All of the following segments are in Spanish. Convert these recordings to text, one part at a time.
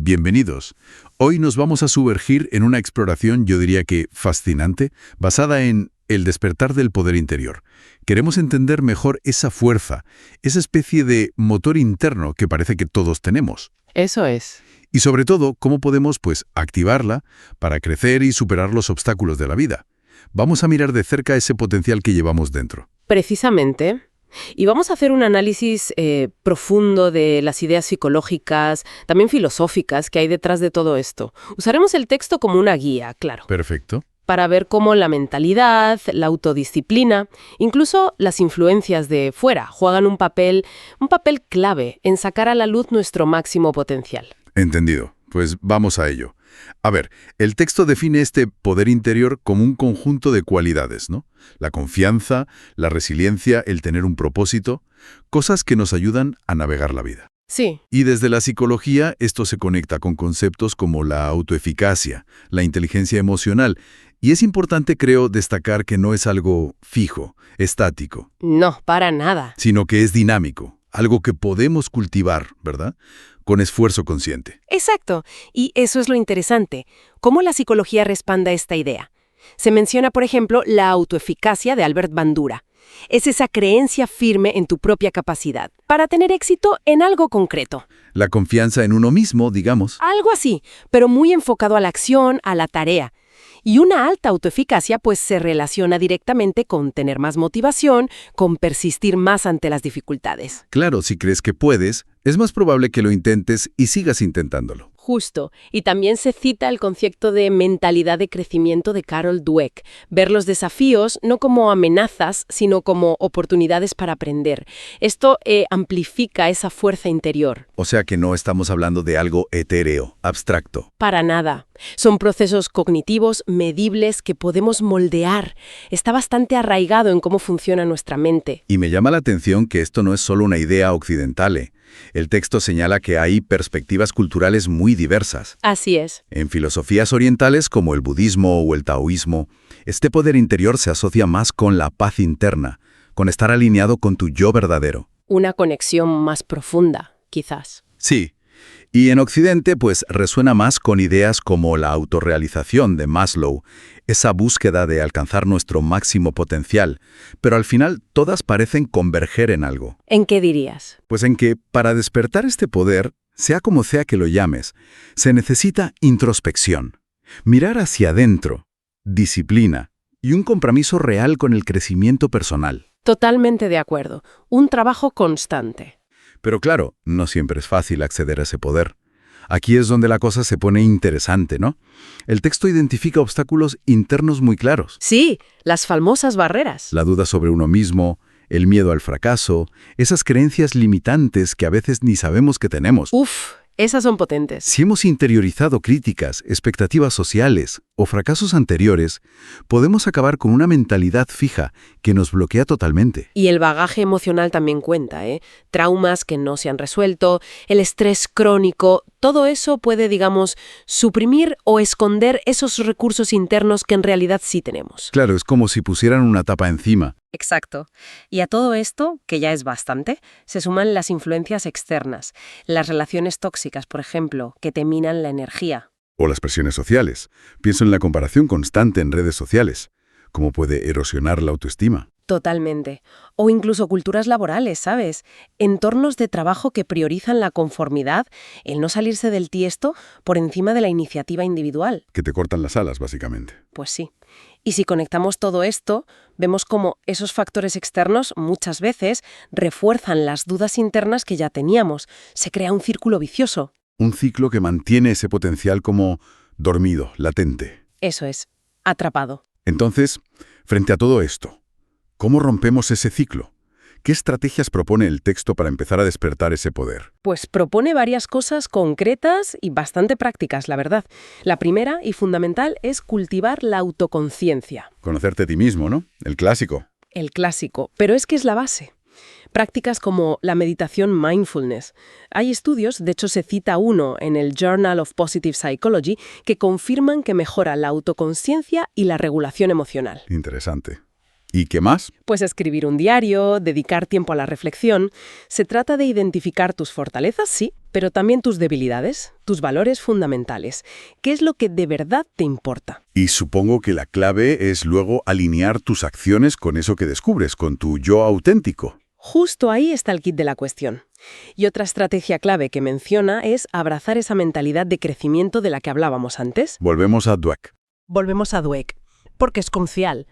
Bienvenidos. Hoy nos vamos a sumergir en una exploración, yo diría que fascinante, basada en el despertar del poder interior. Queremos entender mejor esa fuerza, esa especie de motor interno que parece que todos tenemos. Eso es. Y sobre todo, cómo podemos, activarla para crecer y superar los obstáculos de la vida. Vamos a mirar de cerca ese potencial que llevamos dentro. Precisamente. Y vamos a hacer un análisis profundo de las ideas psicológicas, también filosóficas, que hay detrás de todo esto. Usaremos el texto como una guía, claro. Perfecto. Para ver cómo la mentalidad, la autodisciplina, incluso las influencias de fuera, juegan un papel clave en sacar a la luz nuestro máximo potencial. Entendido. Pues vamos a ello. A ver, el texto define este poder interior como un conjunto de cualidades, ¿no? La confianza, la resiliencia, el tener un propósito, cosas que nos ayudan a navegar la vida. Sí. Y desde la psicología, esto se conecta con conceptos como la autoeficacia, la inteligencia emocional. Y es importante, creo, destacar que no es algo fijo, estático. No, para nada. Sino que es dinámico, algo que podemos cultivar, ¿verdad?, con esfuerzo consciente. Exacto. Y eso es lo interesante. ¿Cómo la psicología respalda esta idea? Se menciona, por ejemplo, la autoeficacia de Albert Bandura. Es esa creencia firme en tu propia capacidad para tener éxito en algo concreto. La confianza en uno mismo, digamos. Algo así, pero muy enfocado a la acción, a la tarea. Y una alta autoeficacia pues se relaciona directamente con tener más motivación, con persistir más ante las dificultades. Claro, si crees que puedes, es más probable que lo intentes y sigas intentándolo. Justo. Y también se cita el concepto de mentalidad de crecimiento de Carol Dweck. Ver los desafíos no como amenazas, sino como oportunidades para aprender. Esto amplifica esa fuerza interior. O sea que no estamos hablando de algo etéreo, abstracto. Para nada. Son procesos cognitivos, medibles, que podemos moldear. Está bastante arraigado en cómo funciona nuestra mente. Y me llama la atención que esto no es solo una idea occidental. El texto señala que hay perspectivas culturales muy diversas. Así es. En filosofías orientales como el budismo o el taoísmo, este poder interior se asocia más con la paz interna, con estar alineado con tu yo verdadero. Una conexión más profunda, quizás. Sí. Y en Occidente, resuena más con ideas como la autorrealización de Maslow, esa búsqueda de alcanzar nuestro máximo potencial, pero al final todas parecen converger en algo. ¿En qué dirías? Pues en que, para despertar este poder, sea como sea que lo llames, se necesita introspección, mirar hacia adentro, disciplina y un compromiso real con el crecimiento personal. Totalmente de acuerdo. Un trabajo constante. Pero claro, no siempre es fácil acceder a ese poder. Aquí es donde la cosa se pone interesante, ¿no? El texto identifica obstáculos internos muy claros. Sí, las famosas barreras. La duda sobre uno mismo, el miedo al fracaso, esas creencias limitantes que a veces ni sabemos que tenemos. Uf, esas son potentes. Si hemos interiorizado críticas, expectativas sociales o fracasos anteriores, podemos acabar con una mentalidad fija que nos bloquea totalmente. Y el bagaje emocional también cuenta, ¿eh? Traumas que no se han resuelto, el estrés crónico, todo eso puede, suprimir o esconder esos recursos internos que en realidad sí tenemos. Claro, es como si pusieran una tapa encima. Exacto. Y a todo esto, que ya es bastante, se suman las influencias externas, las relaciones tóxicas, por ejemplo, que te minan la energía. O las presiones sociales. Pienso en la comparación constante en redes sociales. ¿Cómo puede erosionar la autoestima? Totalmente. O incluso culturas laborales, ¿sabes? Entornos de trabajo que priorizan la conformidad, el no salirse del tiesto por encima de la iniciativa individual. Que te cortan las alas, básicamente. Pues sí. Y si conectamos todo esto, vemos cómo esos factores externos muchas veces refuerzan las dudas internas que ya teníamos. Se crea un círculo vicioso. Un ciclo que mantiene ese potencial como dormido, latente. Eso es, atrapado. Entonces, frente a todo esto, ¿cómo rompemos ese ciclo? ¿Qué estrategias propone el texto para empezar a despertar ese poder? Pues propone varias cosas concretas y bastante prácticas, la verdad. La primera y fundamental es cultivar la autoconciencia. Conocerte a ti mismo, ¿no? El clásico. El clásico, pero es que es la base. Prácticas como la meditación mindfulness. Hay estudios, de hecho se cita uno en el Journal of Positive Psychology, que confirman que mejora la autoconciencia y la regulación emocional. Interesante. ¿Y qué más? Pues escribir un diario, dedicar tiempo a la reflexión. Se trata de identificar tus fortalezas, sí, pero también tus debilidades, tus valores fundamentales. ¿Qué es lo que de verdad te importa? Y supongo que la clave es luego alinear tus acciones con eso que descubres, con tu yo auténtico. Justo ahí está el kit de la cuestión. Y otra estrategia clave que menciona es abrazar esa mentalidad de crecimiento de la que hablábamos antes. Volvemos a Dweck. Volvemos a Dweck, porque es crucial.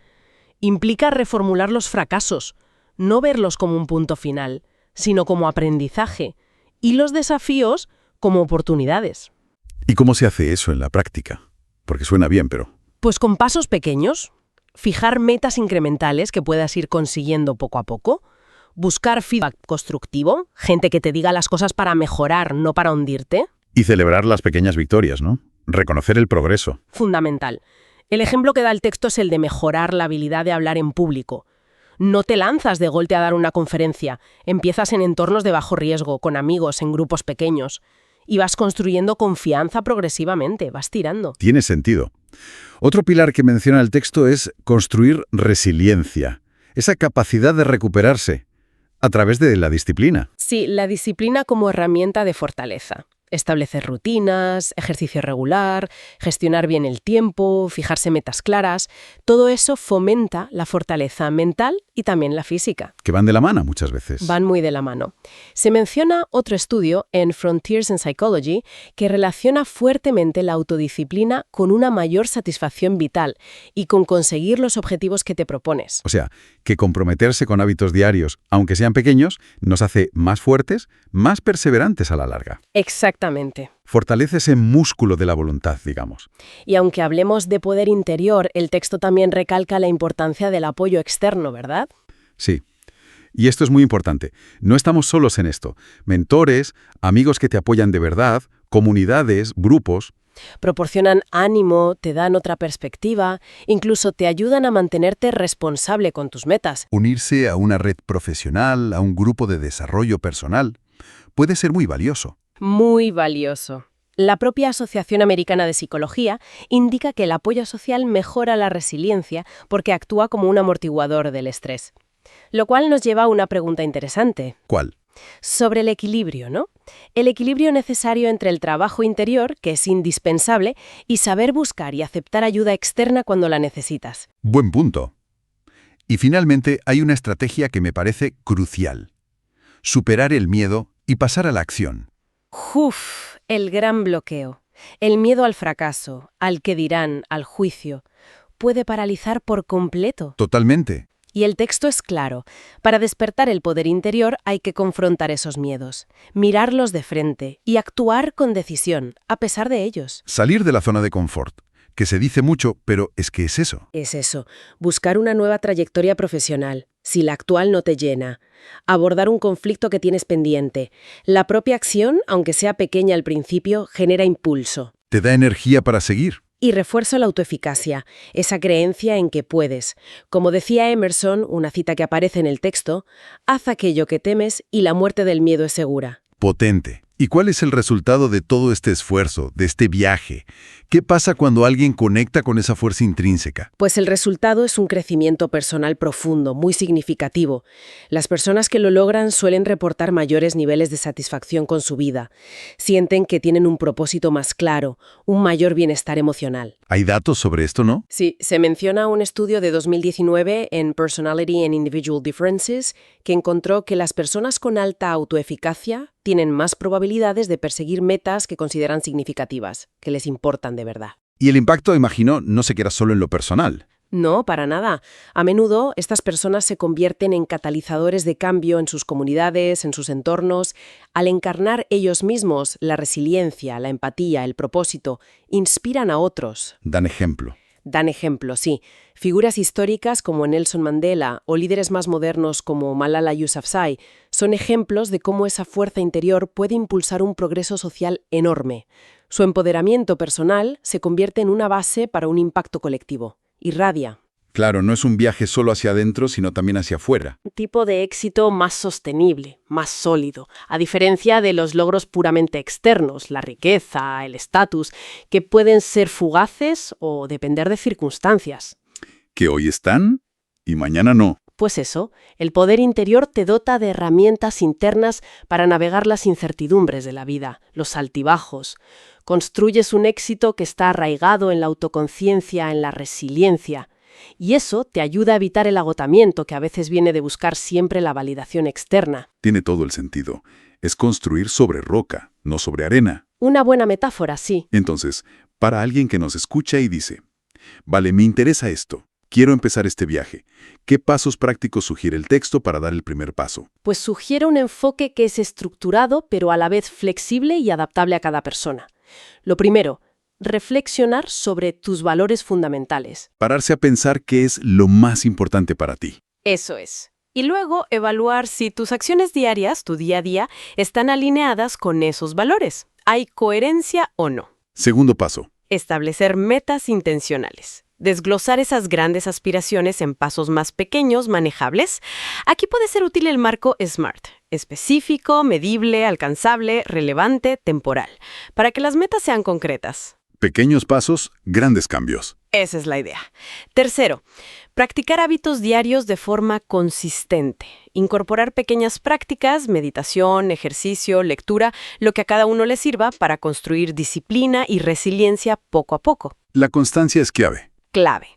Implica reformular los fracasos, no verlos como un punto final, sino como aprendizaje, y los desafíos como oportunidades. ¿Y cómo se hace eso en la práctica? Porque suena bien, pero... Pues con pasos pequeños, fijar metas incrementales que puedas ir consiguiendo poco a poco, buscar feedback constructivo, gente que te diga las cosas para mejorar, no para hundirte. Y celebrar las pequeñas victorias, ¿no? Reconocer el progreso. Fundamental. El ejemplo que da el texto es el de mejorar la habilidad de hablar en público. No te lanzas de golpe a dar una conferencia, empiezas en entornos de bajo riesgo, con amigos, en grupos pequeños, y vas construyendo confianza progresivamente, vas tirando. Tiene sentido. Otro pilar que menciona el texto es construir resiliencia, esa capacidad de recuperarse a través de la disciplina. Sí, la disciplina como herramienta de fortaleza. Establecer rutinas, ejercicio regular, gestionar bien el tiempo, fijarse metas claras, todo eso fomenta la fortaleza mental y también la física. Que van de la mano muchas veces. Van muy de la mano. Se menciona otro estudio en Frontiers in Psychology que relaciona fuertemente la autodisciplina con una mayor satisfacción vital y con conseguir los objetivos que te propones. O sea, que comprometerse con hábitos diarios, aunque sean pequeños, nos hace más fuertes, más perseverantes a la larga. Exactamente. Fortalece ese músculo de la voluntad, digamos. Y aunque hablemos de poder interior, el texto también recalca la importancia del apoyo externo, ¿verdad? Sí. Y esto es muy importante. No estamos solos en esto. Mentores, amigos que te apoyan de verdad, comunidades, grupos. Proporcionan ánimo, te dan otra perspectiva, incluso te ayudan a mantenerte responsable con tus metas. Unirse a una red profesional, a un grupo de desarrollo personal, puede ser muy valioso. Muy valioso. La propia Asociación Americana de Psicología indica que el apoyo social mejora la resiliencia porque actúa como un amortiguador del estrés. Lo cual nos lleva a una pregunta interesante. ¿Cuál? Sobre el equilibrio, ¿no? El equilibrio necesario entre el trabajo interior, que es indispensable, y saber buscar y aceptar ayuda externa cuando la necesitas. Buen punto. Y finalmente hay una estrategia que me parece crucial. Superar el miedo y pasar a la acción. ¡Uf! El gran bloqueo. El miedo al fracaso, al qué dirán, al juicio, puede paralizar por completo. Totalmente. Y el texto es claro. Para despertar el poder interior hay que confrontar esos miedos, mirarlos de frente y actuar con decisión, a pesar de ellos. Salir de la zona de confort, que se dice mucho, pero es que es eso. Es eso, buscar una nueva trayectoria profesional, si la actual no te llena. Abordar un conflicto que tienes pendiente. La propia acción, aunque sea pequeña al principio, genera impulso. Te da energía para seguir. Y refuerzo la autoeficacia, esa creencia en que puedes. Como decía Emerson, una cita que aparece en el texto, haz aquello que temes y la muerte del miedo es segura. Potente. ¿Y cuál es el resultado de todo este esfuerzo, de este viaje? ¿Qué pasa cuando alguien conecta con esa fuerza intrínseca? Pues el resultado es un crecimiento personal profundo, muy significativo. Las personas que lo logran suelen reportar mayores niveles de satisfacción con su vida. Sienten que tienen un propósito más claro, un mayor bienestar emocional. ¿Hay datos sobre esto, no? Sí, se menciona un estudio de 2019 en Personality and Individual Differences que encontró que las personas con alta autoeficacia tienen más probabilidades de perseguir metas que consideran significativas, que les importan de verdad. Y el impacto, imagino, no se queda solo en lo personal. No, para nada. A menudo, estas personas se convierten en catalizadores de cambio en sus comunidades, en sus entornos. Al encarnar ellos mismos la resiliencia, la empatía, el propósito, inspiran a otros. Dan ejemplo. Dan ejemplo, sí. Figuras históricas como Nelson Mandela o líderes más modernos como Malala Yousafzai son ejemplos de cómo esa fuerza interior puede impulsar un progreso social enorme. Su empoderamiento personal se convierte en una base para un impacto colectivo. Irradia. Claro, no es un viaje solo hacia adentro, sino también hacia afuera. Un tipo de éxito más sostenible, más sólido, a diferencia de los logros puramente externos, la riqueza, el estatus, que pueden ser fugaces o depender de circunstancias. Que hoy están y mañana no. Pues eso, el poder interior te dota de herramientas internas para navegar las incertidumbres de la vida, los altibajos. Construyes un éxito que está arraigado en la autoconciencia, en la resiliencia. Y eso te ayuda a evitar el agotamiento que a veces viene de buscar siempre la validación externa. Tiene todo el sentido. Es construir sobre roca, no sobre arena. Una buena metáfora, sí. Entonces, para alguien que nos escucha y dice, vale, me interesa esto, quiero empezar este viaje, ¿qué pasos prácticos sugiere el texto para dar el primer paso? Pues sugiere un enfoque que es estructurado, pero a la vez flexible y adaptable a cada persona. Lo primero, reflexionar sobre tus valores fundamentales. Pararse a pensar qué es lo más importante para ti. Eso es. Y luego evaluar si tus acciones diarias, tu día a día, están alineadas con esos valores. ¿Hay coherencia o no? Segundo paso. Establecer metas intencionales. Desglosar esas grandes aspiraciones en pasos más pequeños, manejables. Aquí puede ser útil el marco SMART. Específico, medible, alcanzable, relevante, temporal. Para que las metas sean concretas. Pequeños pasos, grandes cambios. Esa es la idea. Tercero, practicar hábitos diarios de forma consistente. Incorporar pequeñas prácticas, meditación, ejercicio, lectura, lo que a cada uno le sirva para construir disciplina y resiliencia poco a poco. La constancia es clave. Clave.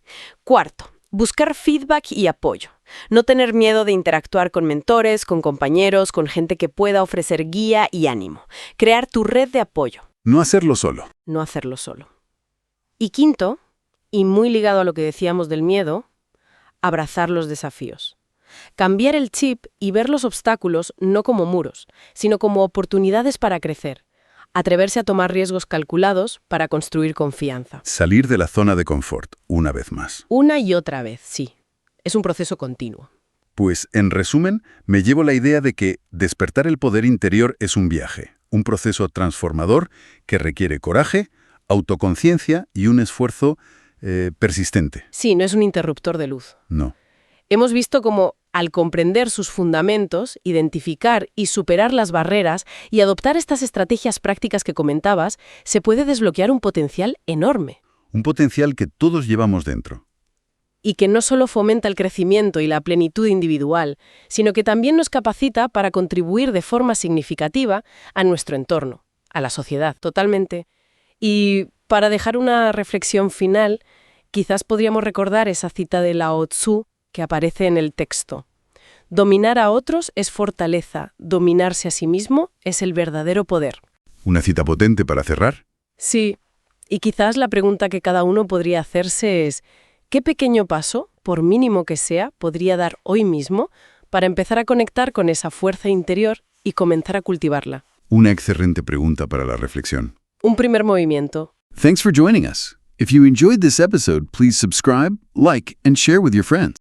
Cuarto, buscar feedback y apoyo. No tener miedo de interactuar con mentores, con compañeros, con gente que pueda ofrecer guía y ánimo. Crear tu red de apoyo. No hacerlo solo. No hacerlo solo. Y quinto, y muy ligado a lo que decíamos del miedo, abrazar los desafíos. Cambiar el chip y ver los obstáculos no como muros, sino como oportunidades para crecer. Atreverse a tomar riesgos calculados para construir confianza. Salir de la zona de confort, una vez más. Una y otra vez, sí. Es un proceso continuo. Pues, en resumen, me llevo la idea de que despertar el poder interior es un viaje, un proceso transformador que requiere coraje, autoconciencia y un esfuerzo persistente. Sí, no es un interruptor de luz. No. Hemos visto cómo, al comprender sus fundamentos, identificar y superar las barreras y adoptar estas estrategias prácticas que comentabas, se puede desbloquear un potencial enorme. Un potencial que todos llevamos dentro. Y que no solo fomenta el crecimiento y la plenitud individual, sino que también nos capacita para contribuir de forma significativa a nuestro entorno, a la sociedad, totalmente. Y para dejar una reflexión final, quizás podríamos recordar esa cita de Lao Tzu que aparece en el texto. Dominar a otros es fortaleza, dominarse a sí mismo es el verdadero poder. ¿Una cita potente para cerrar? Sí, y quizás la pregunta que cada uno podría hacerse es, ¿qué pequeño paso, por mínimo que sea, podría dar hoy mismo para empezar a conectar con esa fuerza interior y comenzar a cultivarla? Una excelente pregunta para la reflexión. Un primer movimiento. Thanks for joining us. If you enjoyed this episode, please subscribe, like, and share with your friends.